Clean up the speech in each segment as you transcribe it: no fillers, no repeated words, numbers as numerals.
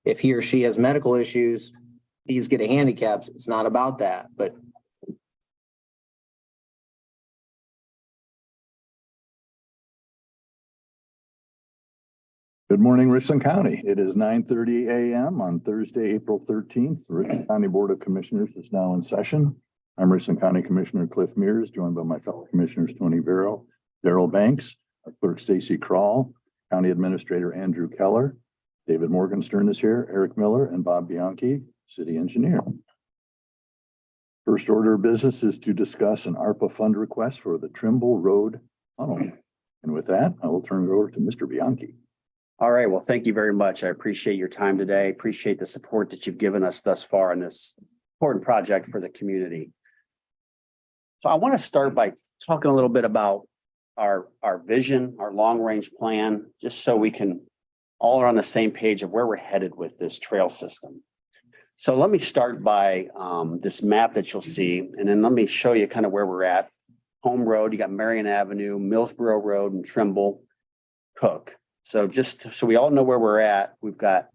if he or she has medical issues, he's get a handicap. It's not about that, but Good morning, Richland County. It is 9:30 a.m. on Thursday, April 13th. The Richland County Board of Commissioners is now in session. I'm Richland County Commissioner Cliff Mears, joined by my fellow commissioners, Tony Vero, Daryl Banks, our clerk Stacy Kroll, County Administrator Andrew Keller, David Morgenstern is here, Eric Miller, and Bob Bianchi, City Engineer. First order of business is to discuss an ARPA fund request for the Trimble Road Tunnel. And with that, I will turn it over to Mr. Bianchi. All right. Well, thank you very much. I appreciate your time today. Appreciate the support that you've given us thus far in this important project for the community. So I want to start by talking a little bit about our vision, our long-range plan, just so we can all are on the same page of where we're headed with this trail system. So let me start by this map that you'll see, and then let me show you kind of where we're at. Home Road, you got Marion Avenue, Millsboro Road, and Trimble, Cook. So just so we all know where we're at, we've got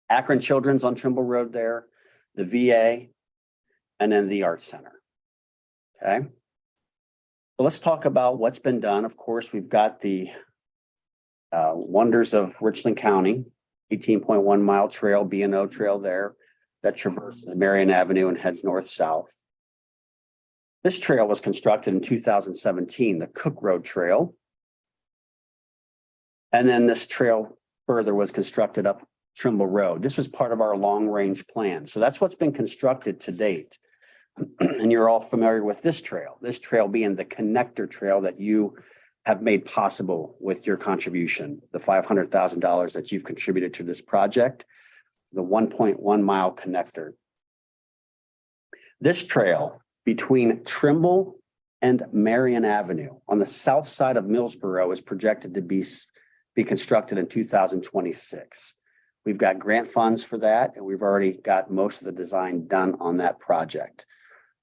Akron Children's on Trimble Road there, the VA, and then the Art Center. Okay. So let's talk about what's been done. Of course, we've got the wonders of Richland County, 18.1 mile trail, B&O trail there that traverses Marion Avenue and heads north-south. This trail was constructed in 2017, the Cook Road Trail. And then this trail further was constructed up Trimble Road. This was part of our long-range plan. So that's what's been constructed to date. And you're all familiar with this trail being the connector trail that you have made possible with your contribution, the $500,000 that you've contributed to this project, the 1.1 mile connector. This trail between Trimble and Marion Avenue on the south side of Millsboro is projected to be constructed in 2026. We've got grant funds for that, and we've already got most of the design done on that project.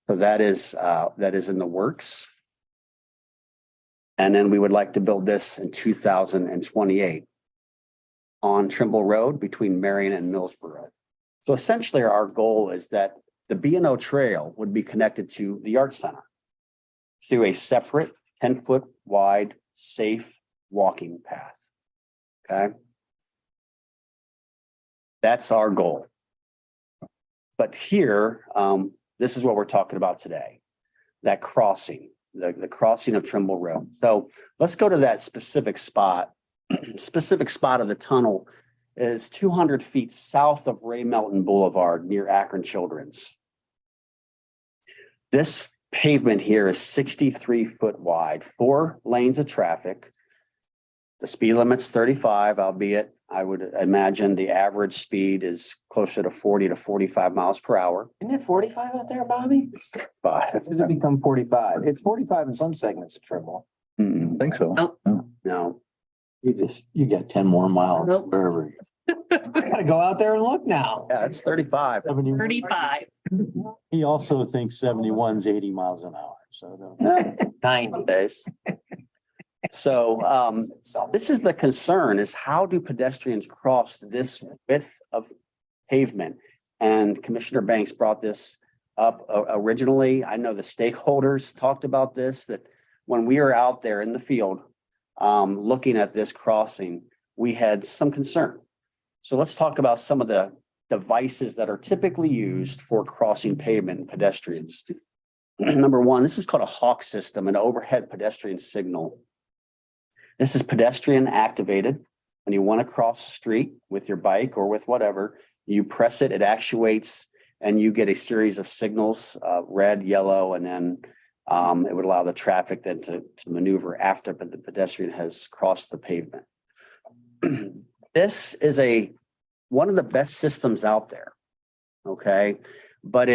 So that is in the works. And then we would like to build this in 2028 on Trimble Road between Marion and Millsboro. So essentially our goal is that the B&O trail would be connected to the Art Center through a separate 10-foot wide, safe walking path. Okay. That's our goal. But here, this is what we're talking about today, that crossing, the crossing of Trimble Road. So let's go to that specific spot. Specific spot of the tunnel is 200 feet south of Ray Melton Boulevard near Akron Children's. This pavement here is 63 foot wide, 4 lanes of traffic. The speed limit's 35, albeit I would imagine the average speed is closer to 40 to 45 miles per hour. isn't it 45 out there, Bobby? But Does it become 45? It's 45 in some segments of Trimble. I think so. no, You got 10 more miles Nope. wherever. I gotta go out there and look now. yeah, it's 35. 35. He also thinks 71's 80 miles an hour. So 90. Days. So this is the concern, is how do pedestrians cross this width of pavement? And Commissioner Banks brought this up originally. I know the stakeholders talked about this, that when we were out there in the field looking at this crossing, we had some concern. So let's talk about some of the devices that are typically used for crossing pavement and pedestrians. Number one, this is called a Hawk system, an overhead pedestrian signal. This is pedestrian activated. When you want to cross the street with your bike or with whatever, you press it, it actuates, and you get a series of signals, red, yellow, and then it would allow the traffic then to maneuver after the pedestrian has crossed the pavement. This is one of the best systems out there, okay? But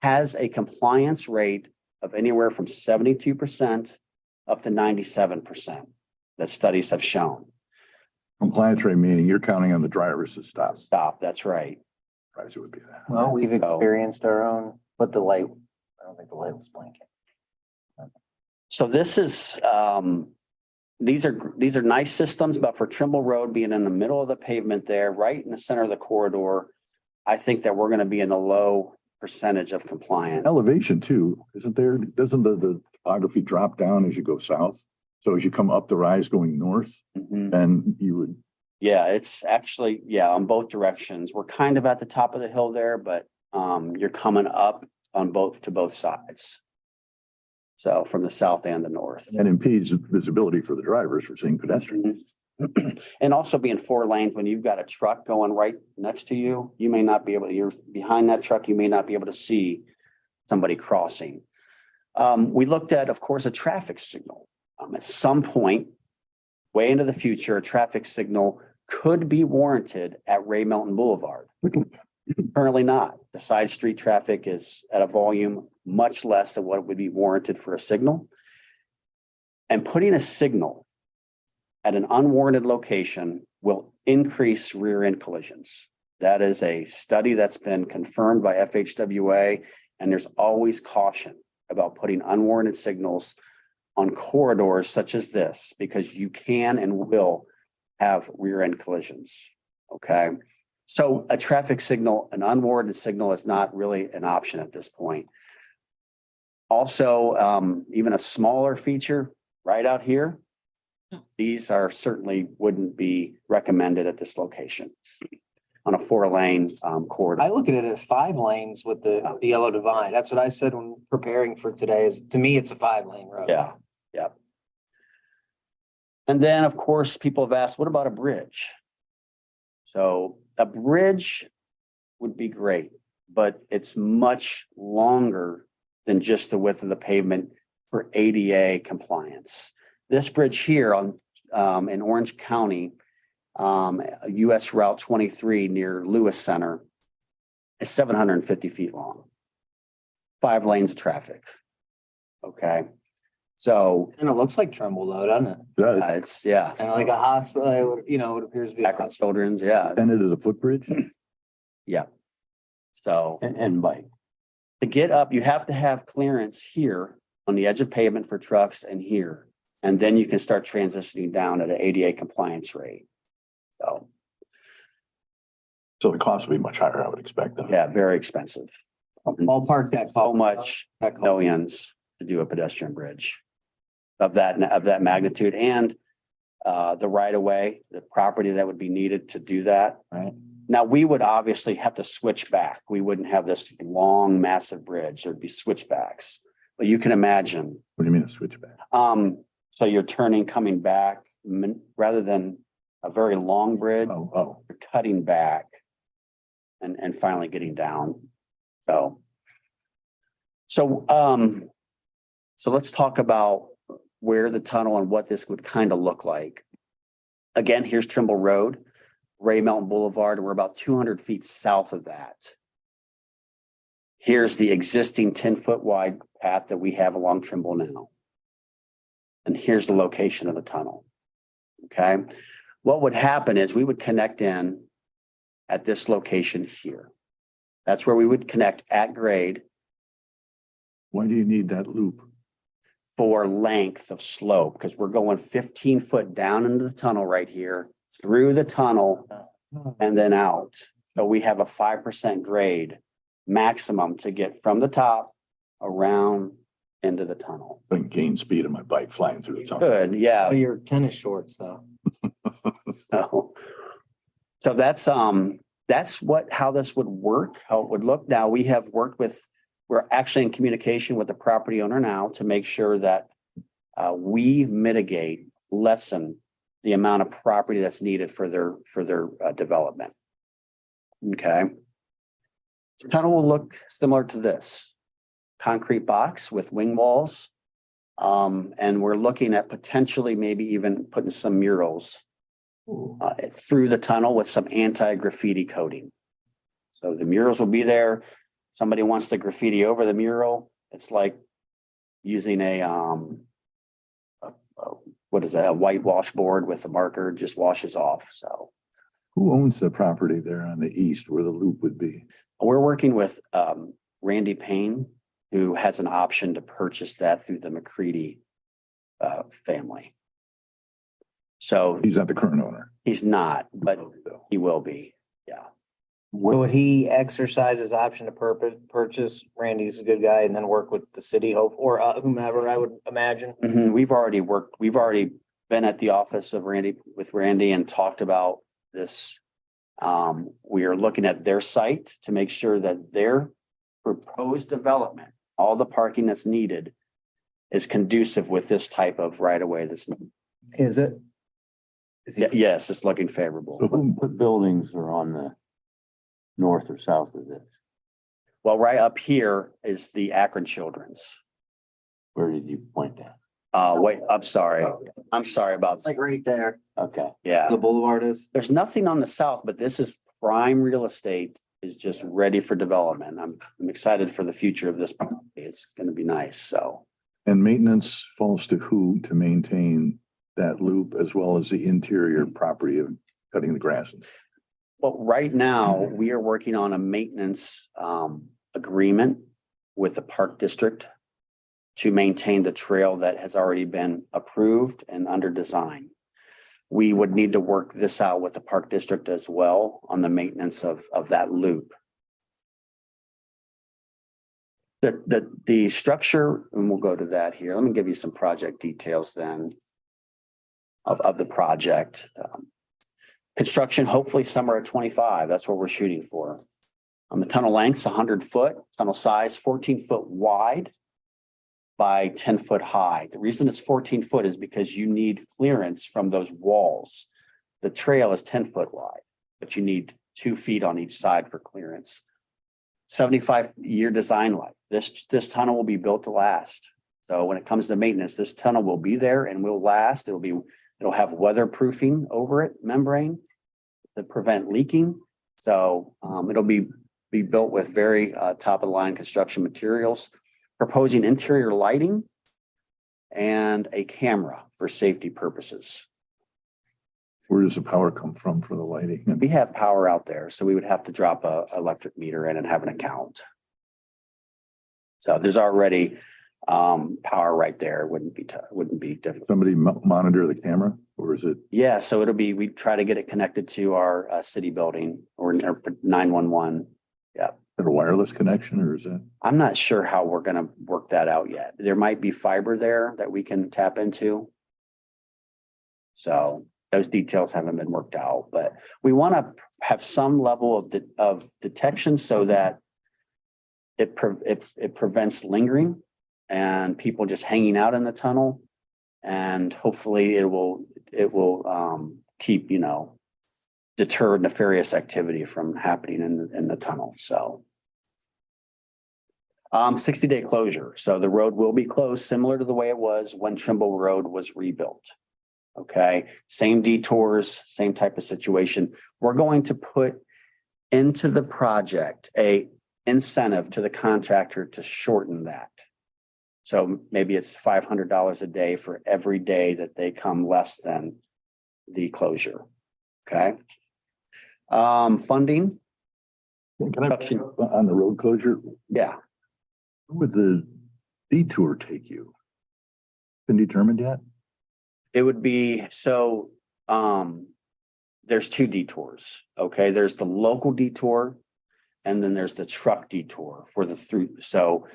has a compliance rate of anywhere from 72% up to 97%. That studies have shown. Compliance rate meaning you're counting on the drivers to stop. Stop, that's right. Price it would be that. Well, we've experienced our own, but the light, I don't think the light was blinking. So this is these are nice systems, but for Trimble Road being in the middle of the pavement there, right in the center of the corridor, I think that we're going to be in the low percentage of compliance. Elevation too, isn't there? Doesn't the topography drop down as you go south? So as you come up the rise going north, Mhm. then you would, Yeah, it's actually, yeah, on both directions. We're kind of at the top of the hill there, but you're coming up on both sides. So from the south and the north. that impedes visibility for the drivers for seeing pedestrians. And also being 4 lanes, when you've got a truck going right next to you, you may not be able to, you're behind that truck, you may not be able to see somebody crossing. We looked at, of course, a traffic signal. At some point, way into the future, a traffic signal could be warranted at Ray Melton Boulevard. Currently not. The side street traffic is at a volume much less than what would be warranted for a signal. And putting a signal at an unwarranted location will increase rear end collisions. That is a study that's been confirmed by FHWA, and there's always caution about putting unwarranted signals on corridors such as this, because you can and will have rear end collisions. Okay. So a traffic signal, an unwarranted signal is not really an option at this point. Also, even a smaller feature right out here, these are certainly wouldn't be recommended at this location on a 4-lane corridor. I look at it as 5 lanes with the yellow divide. That's what I said when preparing for today is, to me, it's a 5-lane road. Yeah, yeah. And then, of course, people have asked, what about a bridge? So a bridge would be great, but it's much longer than just the width of the pavement for ADA compliance. This bridge here on in Orange County, US Route 23 near Lewis Center is 750 feet long. 5 lanes of traffic. Okay. So And it looks like Trumbull though, doesn't it? it's, yeah. And like a hospital, it appears to be. a Back on hospital. Children's, yeah, And it is a footbridge? yeah. So And bike. to get up, you have to have clearance here on the edge of pavement for trucks and here. And then you can start transitioning down at an ADA compliance rate. So, So the cost would be much higher, I would expect. Then. yeah, very expensive. Ballpark that. So much That call. millions to do a pedestrian bridge of that magnitude, and the right of way, the property that would be needed to do that. Right. Now, we would obviously have to switch back. We wouldn't have this long, massive bridge. There'd be switchbacks. But you can imagine, What do you mean a switchback? so you're turning, coming back, rather than a very long bridge, Oh, you're cutting back and finally getting down. So let's talk about where the tunnel and what this would kind of look like. Again, here's Trimble Road, Ray Melton Boulevard, and we're about 200 feet south of that. Here's the existing 10-foot wide path that we have along Trimble now. And here's the location of the tunnel. Okay. What would happen is we would connect in at this location here. That's where we would connect at grade why do you need that loop? for length of slope, because we're going 15 foot down into the tunnel right here, through the tunnel and then out. So we have a 5% grade maximum to get from the top around into the tunnel. I can gain speed on my bike flying through the tunnel. Good, yeah. Oh, your tennis shorts though. So that's how this would work, how it would look. Now, we're actually in communication with the property owner now to make sure that we lessen the amount of property that's needed for their development. Okay. The tunnel will look similar to this concrete box with wing walls. And we're looking at potentially maybe even putting some murals through the tunnel with some anti-graffiti coating. So the murals will be there. Somebody wants to graffiti over the mural. It's like using a whitewash board with a marker, just washes off. So Who owns the property there on the east where the loop would be? we're working with Randy Payne, who has an option to purchase that through the McCready family. So He's not the current owner. he's not, but he will be. Yeah. So would he exercise his option to purchase? Randy's a good guy and then work with the city hope or whomever, I would imagine. We've already been at the office of with Randy and talked about this. We are looking at their site to make sure that their proposed development, all the parking that's needed is conducive with this type of right of way that's, Is it? Is he? yes, it's looking favorable. So who, What buildings are on the north or south of this? Well, right up here is the Akron Children's. Where did you point that? Wait, I'm sorry. I'm sorry about, It's like right there. Okay. yeah. The boulevard is. There's nothing on the south, but this is prime real estate is just ready for development. I'm excited for the future of this property. It's going to be nice. So and maintenance falls to who to maintain that loop as well as the interior property of cutting the grass? well, right now, we are working on a maintenance agreement with the Park District to maintain the trail that has already been approved and under design. We would need to work this out with the Park District as well on the maintenance of that loop. The structure, and we'll go to that here. Let me give you some project details then of the project. Construction, hopefully summer of 25. That's what we're shooting for. The tunnel length's 100 foot, tunnel size 14 foot wide by 10 foot high. The reason it's 14 foot is because you need clearance from those walls. The trail is 10 foot wide, but you need 2 feet on each side for clearance. 75-year design life. This tunnel will be built to last. So when it comes to maintenance, this tunnel will be there and will last. It'll have weatherproofing over it, membrane to prevent leaking. So it'll be built with very top of the line construction materials. Proposing interior lighting and a camera for safety purposes. Where does the power come from for the lighting? We have power out there, so we would have to drop a electric meter in and have an account. So there's already power right there. Wouldn't be difficult. Somebody monitor the camera or is it? Yeah, so we try to get it connected to our city building or 911. A wireless connection or is it? I'm not sure how we're gonna work that out yet. There might be fiber there that we can tap into. So those details haven't been worked out, but we want to have some level of detection so that it prevents lingering and people just hanging out in the tunnel. And hopefully it will keep, deter nefarious activity from happening in the tunnel. So 60-day closure. So the road will be closed similar to the way it was when Trimble Road was rebuilt. Okay, same detours, same type of situation. We're going to put into the project a incentive to the contractor to shorten that. So maybe it's $500 a day for every day that they come less than the closure. Okay. Funding. Can I on the road closure? Yeah. Where would the detour take you? Been determined yet? It would be, so, there's 2 detours, okay? There's the local detour and then there's the truck detour for the through. So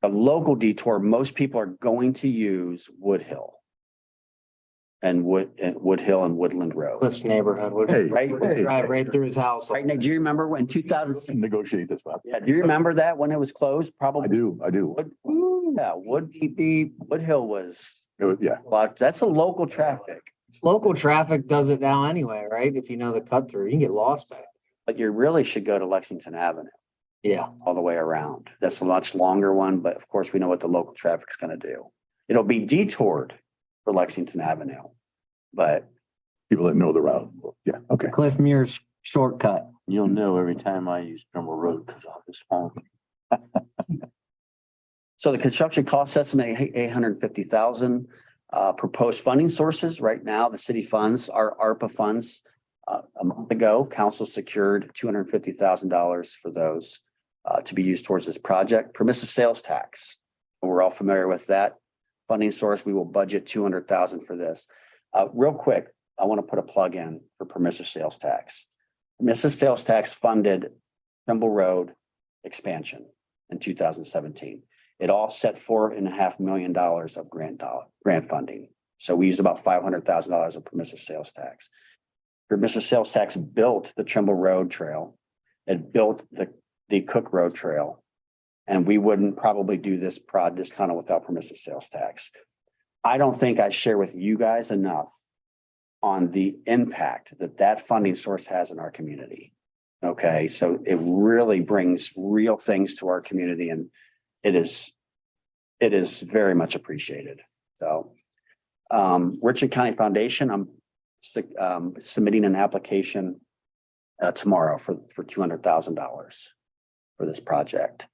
the local detour, most people are going to use Woodhill and Woodhill and Woodland Road. Cliff's neighborhood would. Hey, Right? hey. Drive right through his house. Right now, do you remember when 2000? Negotiate this, Bob. Yeah, do you remember that when it was closed? Probably. I do. Woodhill was, Yeah. that's a local traffic. Local traffic does it now anyway, right? If you know the cut through, you can get lost back. But you really should go to Lexington Avenue Yeah. all the way around. That's a much longer one, but of course, we know what the local traffic's gonna do. It'll be detoured for Lexington Avenue, but People that know the route. Yeah, okay. Cliff Muir's shortcut. You'll know every time I use Trimble Road because I'll just phone. so the construction cost estimate, $850,000. Proposed funding sources, right now, the city funds are ARPA funds. A month ago, council secured $250,000 for those to be used towards this project. Permissive sales tax. We're all familiar with that funding source. We will budget $200,000 for this. Real quick, I want to put a plug in for permissive sales tax. Permissive sales tax funded Trimble Road expansion in 2017. It offset $4.5 million of grant funding. So we use about $500,000 of permissive sales tax. Permissive sales tax built the Trimble Road Trail. It built the Cook Road Trail. And we wouldn't probably do this tunnel without permissive sales tax. I don't think I share with you guys enough on the impact that funding source has in our community. Okay, so it really brings real things to our community, and it is very much appreciated. So, Richland County Foundation, I'm submitting an application tomorrow for $200,000 for this project.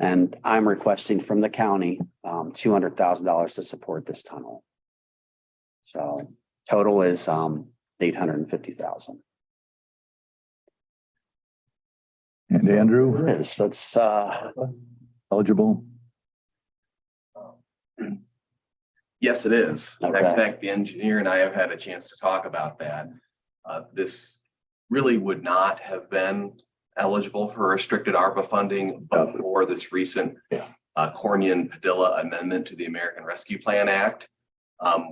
And I'm requesting from the county $200,000 to support this tunnel. So total is $850,000. And Andrew, That's eligible? Yes, it is. In Okay. fact, the engineer and I have had a chance to talk about that. This really would not have been eligible for restricted ARPA funding but for this recent Yeah. Cornyn-Padilla amendment to the American Rescue Plan Act,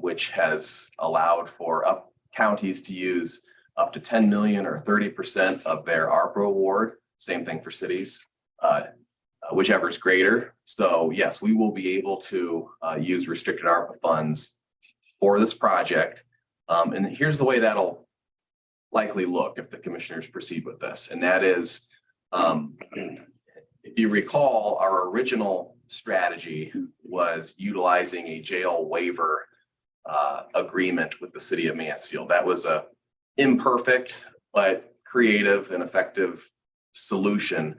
which has allowed for counties to use up to 10 million or 30% of their ARPA award. Same thing for cities, whichever is greater. So yes, we will be able to use restricted ARPA funds for this project. And here's the way that'll likely look if the commissioners proceed with this. And that is, if you recall, our original strategy was utilizing a jail waiver agreement with the city of Mansfield. That was a imperfect but creative and effective solution,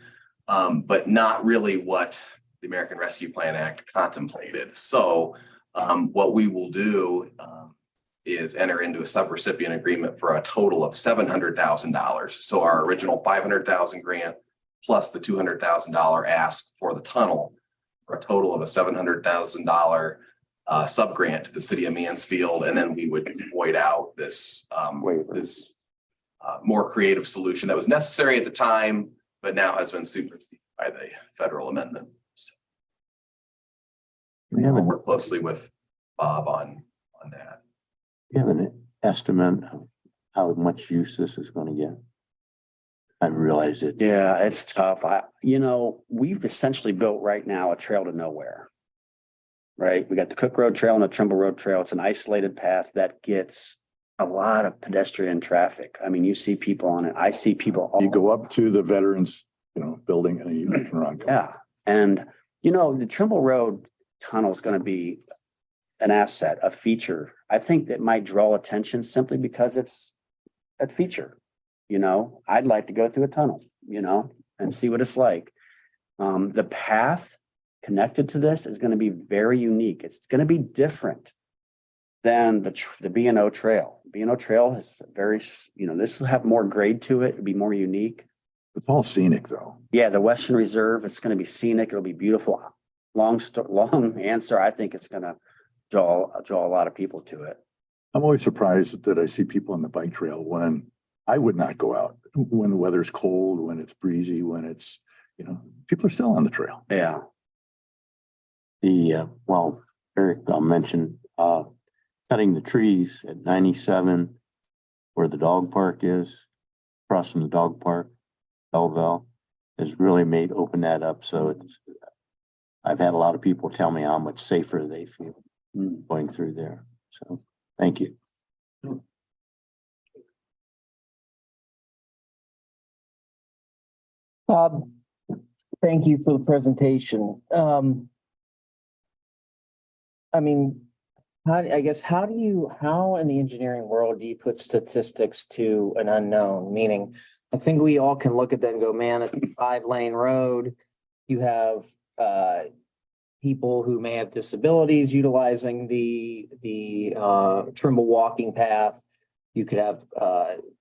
but not really what the American Rescue Plan Act contemplated. So what we will do is enter into a subrecipient agreement for a total of $700,000. So our original $500,000 grant plus the $200,000 ask for the tunnel for a total of a $700,000 sub-grant to the city of Mansfield. And then we would void out this more creative solution that was necessary at the time, but now has been superseded by the federal amendment. So We have we'll an, work closely with Bob on that. we have an estimate of how much use this is going to get. I realize it. Yeah, it's tough. We've essentially built right now a trail to nowhere. Right? We got the Cook Road Trail and the Trimble Road Trail. It's an isolated path that gets a lot of pedestrian traffic. I mean, you see people on it. I see people. You go up to the veterans, building and you turn around. Yeah. And, the Trimble Road Tunnel is going to be an asset, a feature. I think that might draw attention simply because it's a feature. I'd like to go through a tunnel, and see what it's like. The path connected to this is going to be very unique. It's going to be different than the B&O Trail. B&O Trail is very, this will have more grade to it. It'll be more unique. It's all scenic though. Yeah, the Western Reserve, it's going to be scenic. It'll be beautiful. Long answer. I think it's going to draw a lot of people to it. I'm always surprised that I see people on the bike trail when I would not go out, when the weather's cold, when it's breezy, when it's, people are still on the trail. Yeah. Eric, I'll mention, cutting the trees at 97 where the dog park is, across from the dog park, Belleville, has really opened that up. So I've had a lot of people tell me how much safer they feel going through there. So thank you. Bob, thank you for the presentation. How in the engineering world do you put statistics to an unknown? Meaning, I think we all can look at that and go, man, it's a 5-lane road. You have people who may have disabilities utilizing the Trimble walking path. You could have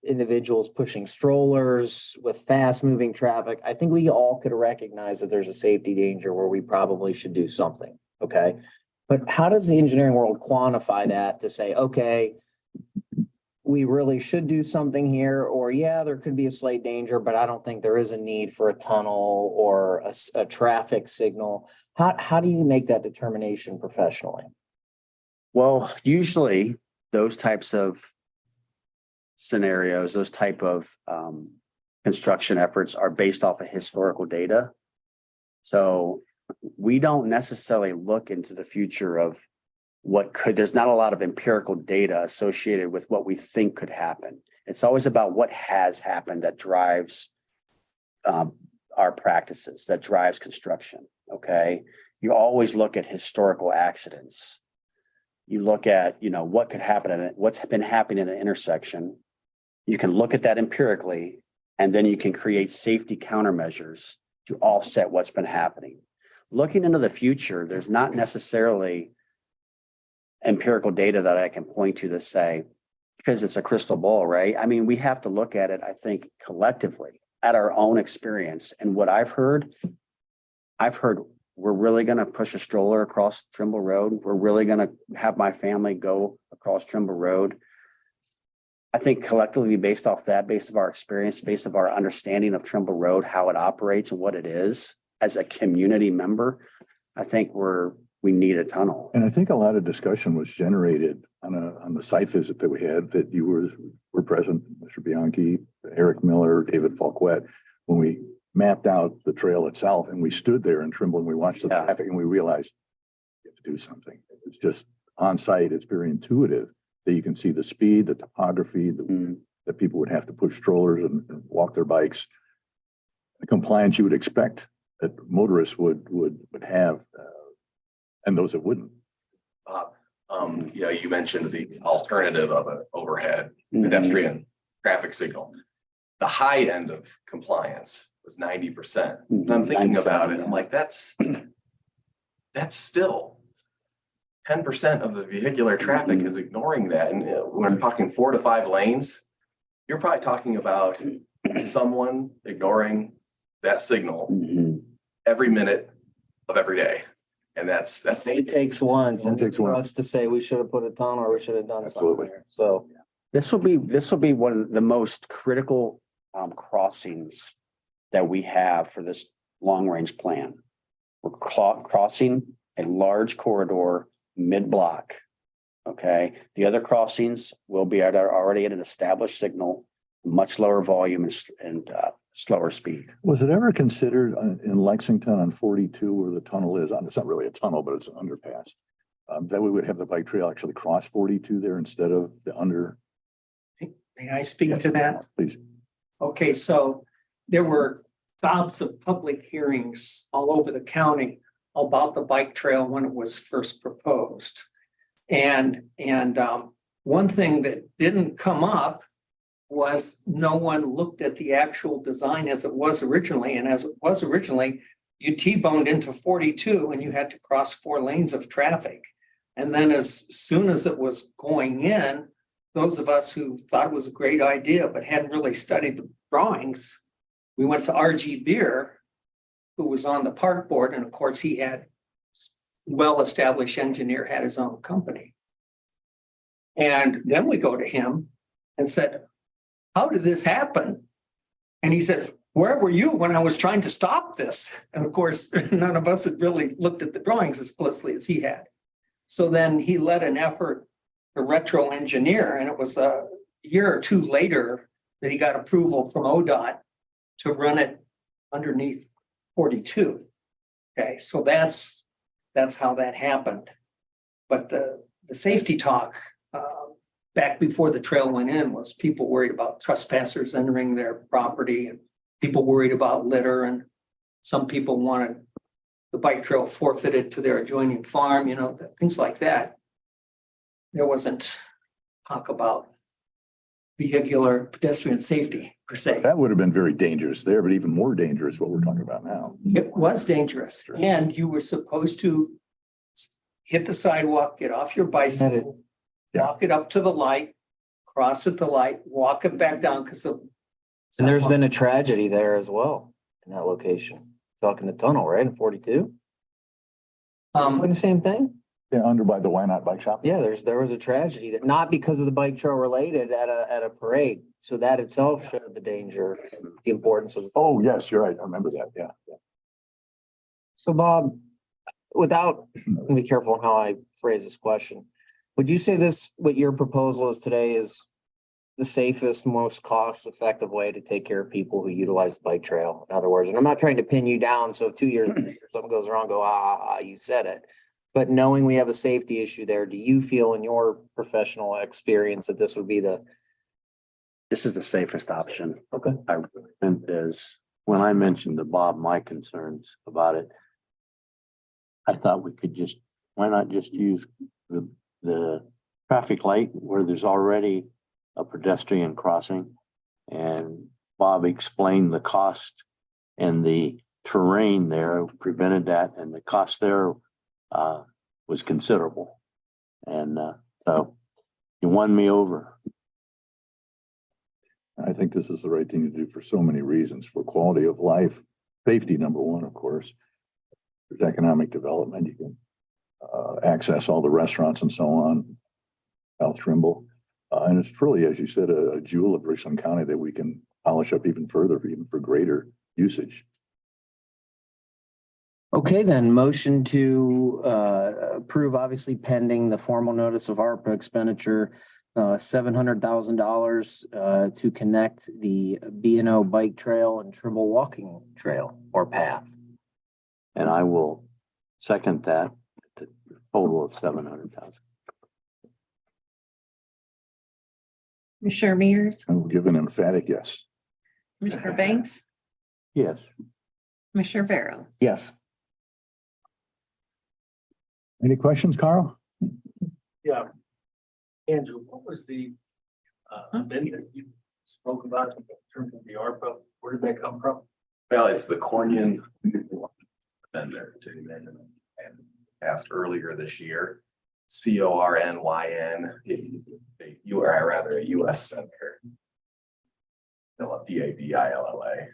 individuals pushing strollers with fast moving traffic. I think we all could recognize that there's a safety danger where we probably should do something. Okay. But how does the engineering world quantify that to say, okay, we really should do something here, or yeah, there could be a slight danger, but I don't think there is a need for a tunnel or a traffic signal. How do you make that determination professionally? Well, usually those types of scenarios, those type of construction efforts are based off of historical data. So we don't necessarily look into the future of there's not a lot of empirical data associated with what we think could happen. It's always about what has happened that drives our practices, that drives construction. Okay. You always look at historical accidents. You look at, what could happen in it, what's been happening in an intersection. You can look at that empirically, and then you can create safety countermeasures to offset what's been happening. Looking into the future, there's not necessarily empirical data that I can point to say, because it's a crystal ball, right? I mean, we have to look at it, I think, collectively at our own experience. And what I've heard we're really going to push a stroller across Trimble Road. We're really going to have my family go across Trimble Road. I think collectively, based off that, based of our experience, based of our understanding of Trimble Road, how it operates and what it is as a community member, I think we need a tunnel. And I think a lot of discussion was generated on the site visit that we had, that you were present, Mr. Bianchi, Eric Miller, David Falquette, when we mapped out the trail itself, and we stood there in Trimble and we watched the traffic, and we realized we have to do something. It's just on site. It's very intuitive that you can see the speed, the topography, that people would have to push strollers and walk their bikes. The compliance you would expect that motorists would have, and those that wouldn't. You mentioned the alternative of an overhead pedestrian traffic signal. The high end of compliance was 90%. And I'm thinking about it, I'm like, that's still 10% of the vehicular traffic is ignoring that. And when we're talking 4 to 5 lanes, you're probably talking about someone ignoring that signal every minute of every day. And that's It takes one for us to say we should have put a tunnel or we should have done something Absolutely. there. So This will be one of the most critical crossings that we have for this long range plan. We're crossing a large corridor mid-block. Okay, the other crossings will be already at an established signal, much lower volume and slower speed. Was it ever considered in Lexington on 42 where the tunnel is? It's not really a tunnel, but it's an underpass. That we would have the bike trail actually cross 42 there instead of the under. May I speak to that? Please. Okay, so there were gobs of public hearings all over the county about the bike trail when it was first proposed. And one thing that didn't come up was no one looked at the actual design as it was originally. And as it was originally, you T-boned into 42 and you had to cross 4 lanes of traffic. And then as soon as it was going in, those of us who thought it was a great idea but hadn't really studied the drawings, we went to RG Beer, who was on the park board. And of course, he had well-established engineer, had his own company. And then we go to him and said, how did this happen? And he said, where were you when I was trying to stop this? And of course, none of us had really looked at the drawings as closely as he had. So then he led an effort to retro engineer, and it was a year or two later that he got approval from ODOT to run it underneath 42. Okay, so that's how that happened. But the safety talk back before the trail went in was people worried about trespassers entering their property, and people worried about litter, and some people wanted the bike trail forfeited to their adjoining farm, things like that. There wasn't talk about vehicular pedestrian safety per se. That would have been very dangerous there, but even more dangerous what we're talking about now. It was dangerous, and you were supposed to hit the sidewalk, get off your bicycle, walk it up to the light, cross at the light, walk it back down because of. and there's been a tragedy there as well in that location. Talking the tunnel, right? In 42. Doing the same thing? Yeah, under by the Why Not Bike Shop. Yeah, there was a tragedy that not because of the bike trail related at a parade. So that itself showed the danger, and the importance of. Oh, yes, you're right. I remember that. Yeah. So Bob, without, be careful on how I phrase this question. Would you say this, what your proposal is today is the safest, most cost-effective way to take care of people who utilize the bike trail? In other words, and I'm not trying to pin you down, so if 2 years later something goes wrong, you said it. But knowing we have a safety issue there, do you feel in your professional experience that this would be This is the safest option. Okay. And Is, when I mentioned to Bob my concerns about it, I thought we could just, why not just use the traffic light where there's already a pedestrian crossing? And Bob explained the cost and the terrain there prevented that, and the cost there was considerable. And so you won me over. I think this is the right thing to do for so many reasons, for quality of life, safety, number one, of course. There's economic development. You can access all the restaurants and so on. South Trimble. And it's truly, as you said, a jewel of Richland County that we can polish up even further, even for greater usage. Okay, then motion to approve, obviously pending the formal notice of ARPA expenditure, $700,000 to connect the B&O bike trail and Trimble walking trail or path. And I will second that, the total of 700,000. Commissioner Mears, I will give an emphatic yes. Commissioner Banks, Yes. Commissioner Vero. Yes. Any questions, Carl? Yeah. Andrew, what was the amendment you spoke about in terms of the ARPA? Where did that come from? Well, it's the Cornian vendor to the amendment and passed earlier this year. CORNYN, you are rather a US senator. DILLA.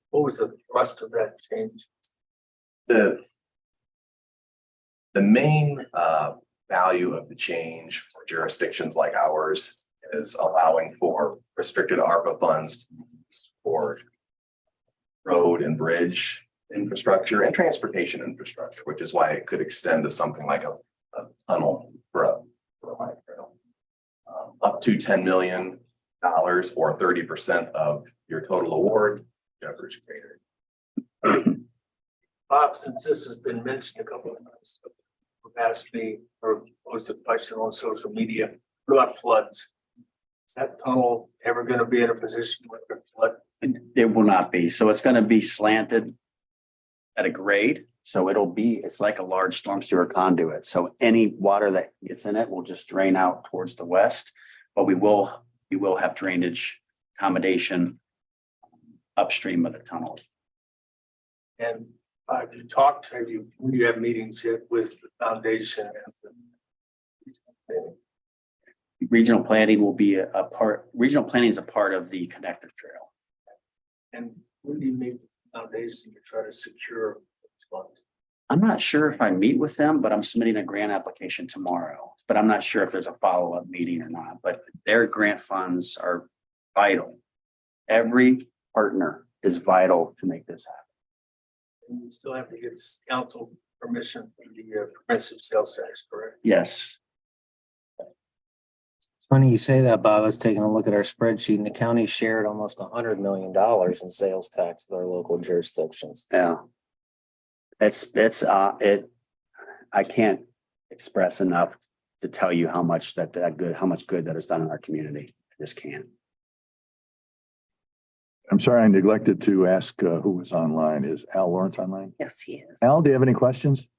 What was the thrust of that change? The main value of the change for jurisdictions like ours is allowing for restricted ARPA funds to be used for road and bridge infrastructure and transportation infrastructure, which is why it could extend to something like a tunnel for a bike trail. Up to $10 million or 30% of your total award, whichever is greater. Bob, since this has been mentioned a couple of times, asked me or posted a question on social media, what about floods? Is that tunnel ever going to be in a position where it flood? it will not be. So it's going to be slanted at a grade. So it's like a large storm sewer conduit. So any water that gets in it will just drain out towards the west, but we will have drainage accommodation upstream of the tunnels. And have you when you have meetings yet with the foundation and the Regional planning will be regional planning is a part of the connector trail. and when do you meet with the foundation to try to secure those funds? I'm not sure if I meet with them, but I'm submitting a grant application tomorrow. But I'm not sure if there's a follow-up meeting or not, but their grant funds are vital. Every partner is vital to make this happen. And you still have to get council permission for the progressive sales tax, correct? Yes. It's funny you say that, Bob. I was taking a look at our spreadsheet and the county shared almost $100 million in sales tax with our local jurisdictions. Yeah. I can't express enough to tell you how much how much good that has done in our community. I just can't. I'm sorry, I neglected to ask who was online. Is Al Lawrence online? Yes, he is. Al, do you have any questions?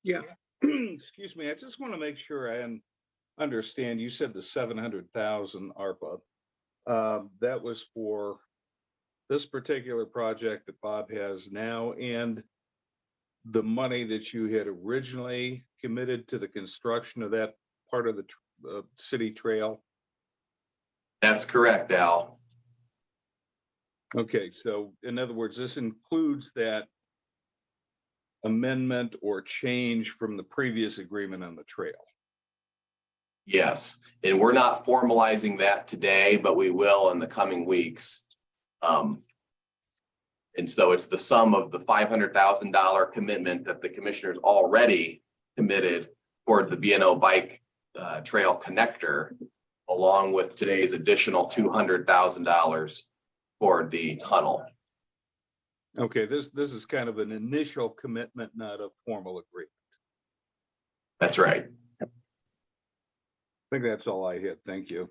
Yeah, excuse me. I just want to make sure I understand. You said the 700,000 ARPA. That was for this particular project that Bob has now, and the money that you had originally committed to the construction of that part of the city trail. That's correct, Al. Okay, so in other words, this includes that amendment or change from the previous agreement on the trail. Yes, and we're not formalizing that today, but we will in the coming weeks. And so it's the sum of the $500,000 commitment that the commissioners already committed toward the B&O bike trail connector, along with today's additional $200,000 toward the tunnel. Okay, this is kind of an initial commitment, not a formal agreement. That's right. I think that's all I had. Thank you.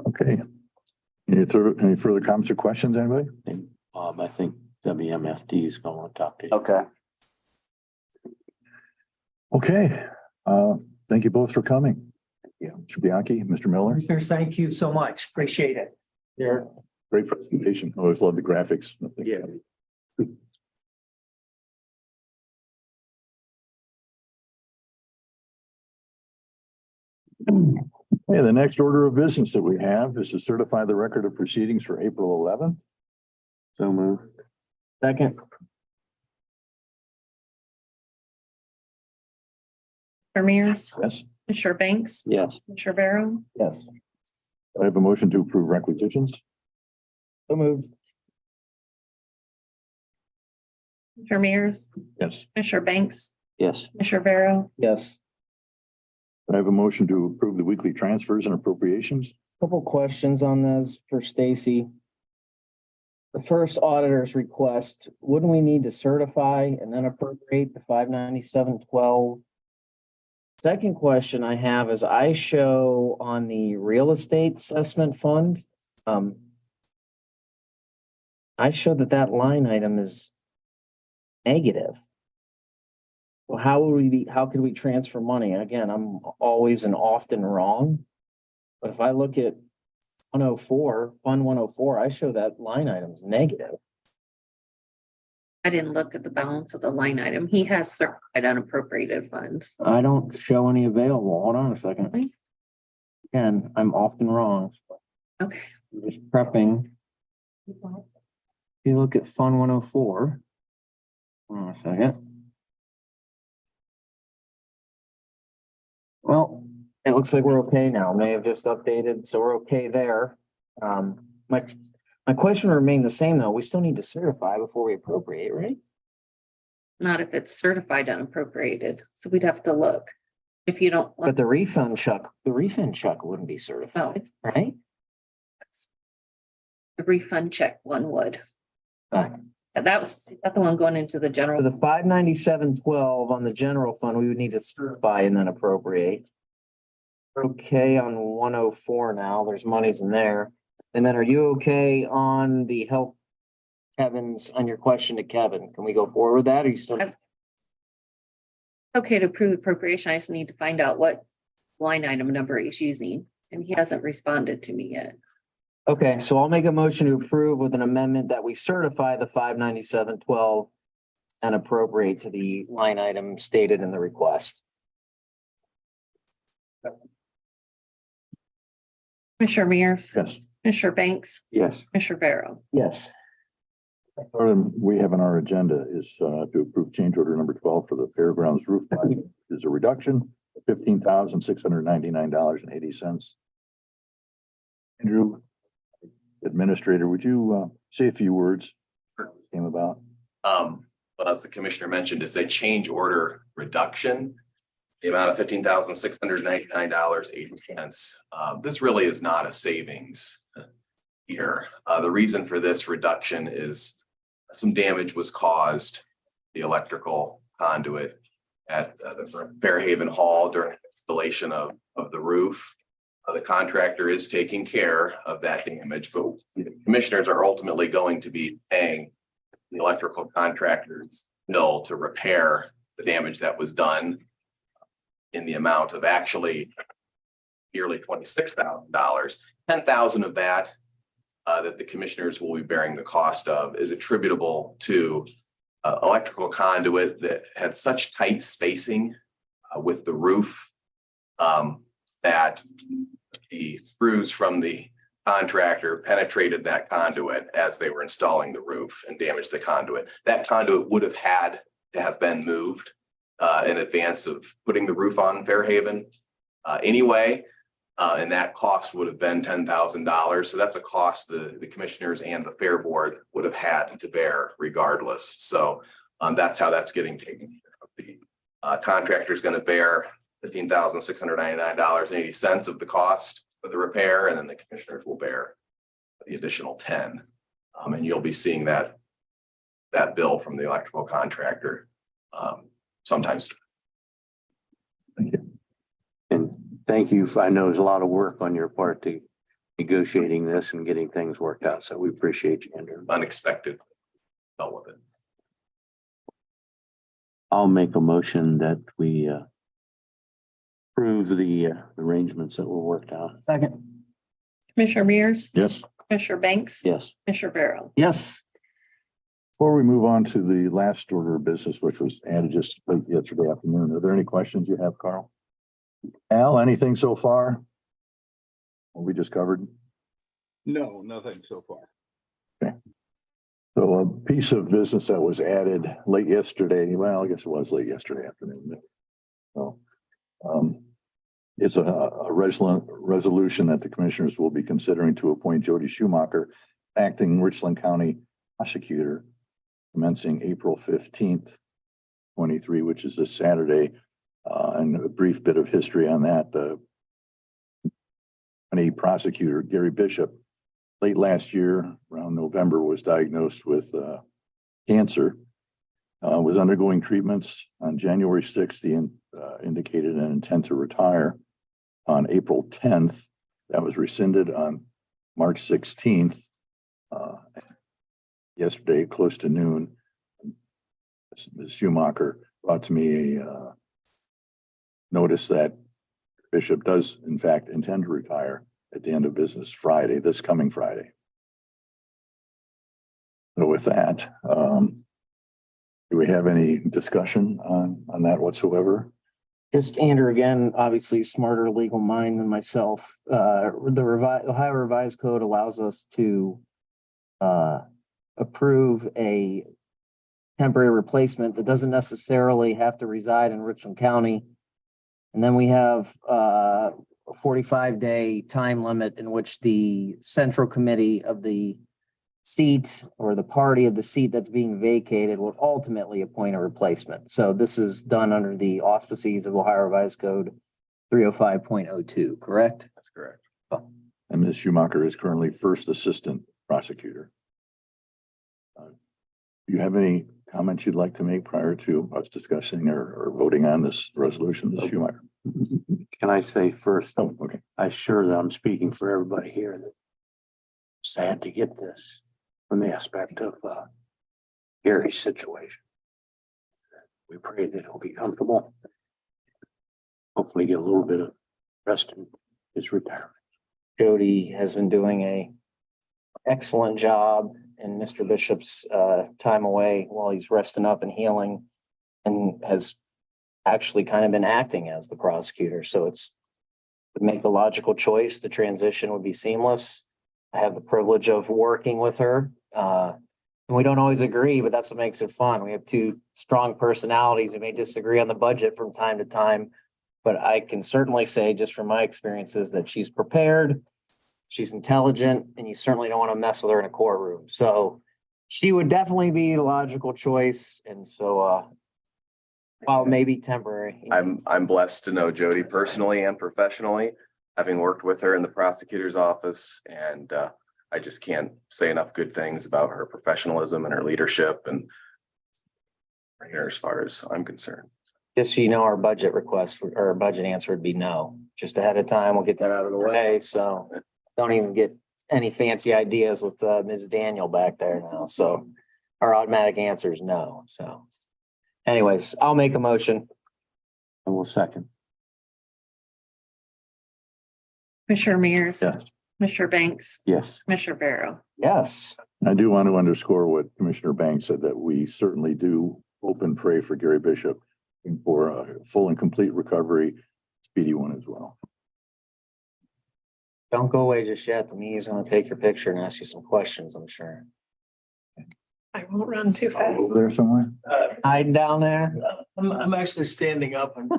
Okay. Any further comments or questions, anybody? And, I think WMFD is going to talk to you. Okay. Okay, thank you both for coming. Yeah, Mr. Bianchi, Mr. Miller, Commissioners, thank you so much. Appreciate it. great presentation. Always love the graphics. Yeah. Okay, the next order of business that we have is to certify the record of proceedings for April 11th. So move. Second, Commissioner Mears, Yes, Commissioner Banks, Yes. Commissioner Barrow, yes. I have a motion to approve requisitions. So moved. Commissioner Mears, Yes, Commissioner Banks, Yes. Commissioner Barrow, Yes. I have a motion to approve the weekly transfers and appropriations. Couple questions on those for Stacy. The first auditor's request, wouldn't we need to certify and then appropriate the 597.12? Second question I have is I show on the real estate assessment fund. I show that line item is negative. Well, how could we transfer money? Again, I'm always and often wrong. But if I look at 104, Fund 104, I show that line item's negative. I didn't look at the balance of the line item. He has certified unappropriated funds. I don't show any available. Hold on a second. Again, I'm often wrong. Okay. I'm just prepping. If you look at Fund 104. Hold on a second. Well, it looks like we're okay now. May have just updated, so we're okay there. My question remained the same though. We still need to certify before we appropriate, right? Not if it's certified unappropriated. So we'd have to look. If you don't. But the refund check wouldn't be certified, right? The refund check one would. Right. That's the one going into the So general. the 597.12 on the general fund, we would need to certify and then appropriate. Okay, on 104 now, there's monies in there. And then are you okay on the health? Kevin's, on your question to Kevin, can we go forward with that? Or you still? Okay, to approve appropriation, I just need to find out what line item number he's using, and he hasn't responded to me yet. Okay, so I'll make a motion to approve with an amendment that we certify the 597.12 and appropriate to the line item stated in the request. Commissioner Mears, Yes. Commissioner Banks, Yes. Commissioner Barrow. Yes. Item we have on our agenda is to approve change order number 12 for the fairgrounds roof project. There's a reduction of $15,699.80. Andrew, Administrator, would you say a few words? Came about. Well, as the commissioner mentioned, it's a change order reduction. The amount of $15,699.80. This really is not a savings here. The reason for this reduction is some damage was caused, the electrical conduit at the Fairhaven Hall during installation of the roof. The contractor is taking care of that damage, but the commissioners are ultimately going to be paying the electrical contractor's bill to repair the damage that was done in the amount of actually nearly $26,000. $10,000 of that that the commissioners will be bearing the cost of is attributable to electrical conduit that had such tight spacing with the roof that the screws from the contractor penetrated that conduit as they were installing the roof and damaged the conduit. That conduit would have had to have been moved in advance of putting the roof on Fairhaven anyway. And that cost would have been $10,000. So that's a cost the commissioners and the fair board would have had to bear regardless. So that's how that's getting taken care of. The contractor is going to bear $15,699.80 of the cost of the repair, and then the commissioners will bear the additional 10. And you'll be seeing that bill from the electrical contractor sometimes. And thank you. I know there's a lot of work on your part to negotiating this and getting things worked out. So we appreciate you, Andrew. Unexpected. Dealt with it. I'll make a motion that we approve the arrangements that were worked out. Second. Commissioner Mears, Yes. Commissioner Banks, Yes. Commissioner Barrow. Yes. Before we move on to the last order of business, which was added just late yesterday afternoon, are there any questions you have, Carl? Al, anything so far? What we just covered? No, nothing so far. So a piece of business that was added late yesterday, well, I guess it was late yesterday afternoon. So, it's a resolution that the commissioners will be considering to appoint Jody Schumacher, acting Richland County prosecutor, commencing April 15th, 23, which is this Saturday. And a brief bit of history on that. County prosecutor Gary Bishop, late last year, around November, was diagnosed with cancer, was undergoing treatments. On January 6th, he indicated an intent to retire. On April 10th, that was rescinded on March 16th. Yesterday, close to noon, Ms. Schumacher brought to me a notice that Bishop does in fact intend to retire at the end of business Friday, this coming Friday. So with that, do we have any discussion on that whatsoever? Just Andrew, again, obviously smarter legal mind than myself. The Ohio Revised Code allows us to approve a temporary replacement that doesn't necessarily have to reside in Richland County. And then we have a 45-day time limit in which the central committee of the seat or the party of the seat that's being vacated will ultimately appoint a replacement. So this is done under the auspices of Ohio Revised Code 305.02, correct? That's correct. And Ms. Schumacher is currently first assistant prosecutor. Do you have any comments you'd like to make prior to us discussing or voting on this resolution, Ms. Schumacher? Can I say first, Oh, okay. I'm sure that I'm speaking for everybody here that sad to get this from the aspect of Gary's situation. We pray that he'll be comfortable. Hopefully get a little bit of rest in his retirement. Jody has been doing a excellent job in Mr. Bishop's time away while he's resting up and healing, and has actually kind of been acting as the prosecutor. So it's would make a logical choice. The transition would be seamless. I have the privilege of working with her. And we don't always agree, but that's what makes it fun. We have two strong personalities. We may disagree on the budget from time to time, but I can certainly say just from my experiences that she's prepared, she's intelligent, and you certainly don't want to mess with her in a courtroom. So she would definitely be the logical choice. And so, while maybe temporary. I'm blessed to know Jody personally and professionally, having worked with her in the prosecutor's office, and I just can't say enough good things about her professionalism and her leadership, and here as far as I'm concerned. Just so you know, our budget request or our budget answer would be no. Just ahead of time, we'll get that out of the way. So don't even get any fancy ideas with Ms. Daniel back there now. So our automatic answer is no. So anyways, I'll make a motion. And we'll second. Commissioner Mears. Yes. Commissioner Banks, Yes. Commissioner Barrow. Yes. I do want to underscore what Commissioner Banks said, that we certainly do hope and pray for Gary Bishop for a full and complete recovery, speedy one as well. Don't go away just yet. The media's gonna take your picture and ask you some questions, I'm sure. I won't run too fast. Over there somewhere? Hiding down there. I'm actually standing up and.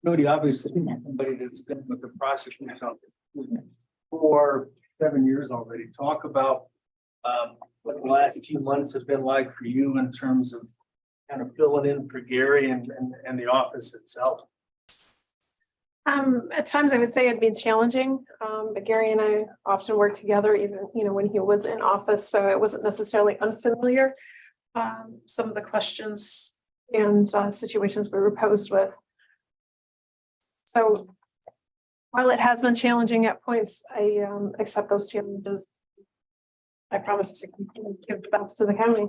Cody, obviously, somebody that's been with the prosecutor's office for 7 years already. Talk about what the last few months have been like for you in terms of kind of filling in for Gary and the office itself. At times I would say it'd be challenging, but Gary and I often work together even, when he was in office, so it wasn't necessarily unfamiliar. Some of the questions and situations we were posed with. So while it has been challenging at points, I accept those challenges. I promise to give the best to the county.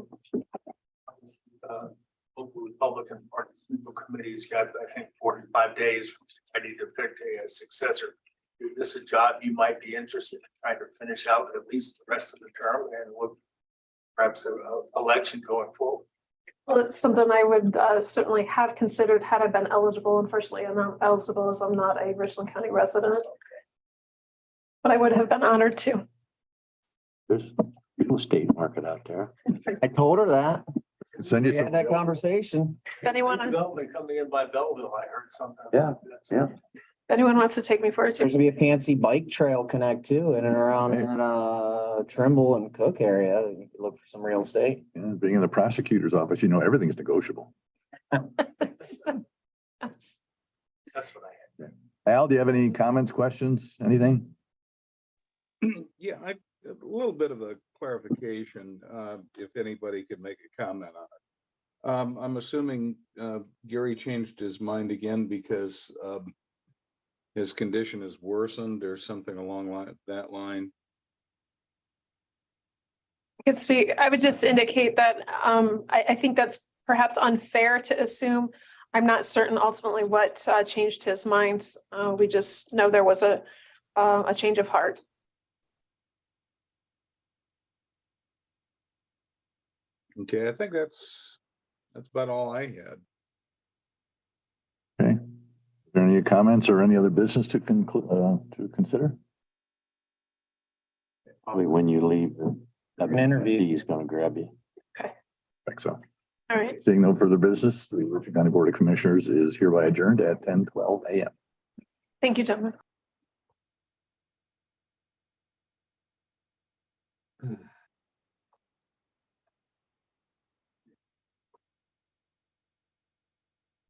Local Republican Party Central Committee's got, I think, 45 days ready to pick a successor. Is this a job you might be interested in trying to finish out at least the rest of the term and with perhaps an election going forward? Well, it's something I would certainly have considered had I been eligible. Unfortunately, I'm not eligible as I'm not a Richland County resident. But I would have been honored to. There's real estate market out there. I told her that. Send you We some. had that conversation. If anyone, Development coming in by Belleville, I heard something. Yeah, yeah. if anyone wants to take me for a There's tour. gonna be a fancy bike trail connect too, in and around that Trimble and Cook area. You could look for some real estate. Yeah, being in the prosecutor's office, everything's negotiable. That's what I had. Al, do you have any comments, questions, anything? Yeah, a little bit of a clarification, if anybody could make a comment on it. I'm assuming Gary changed his mind again because his condition is worsened or something along that line. Could speak, I would just indicate that I think that's perhaps unfair to assume. I'm not certain ultimately what changed his mind. We just know there was a change of heart. Okay, I think that's about all I had. Okay. Are there any comments or any other business to consider? Probably when you leave, An interview. he's gonna grab you. Think so. All right. Seeing no further business, the Richland County Board of Commissioners is hereby adjourned at 10:12 a.m. Thank you, gentlemen.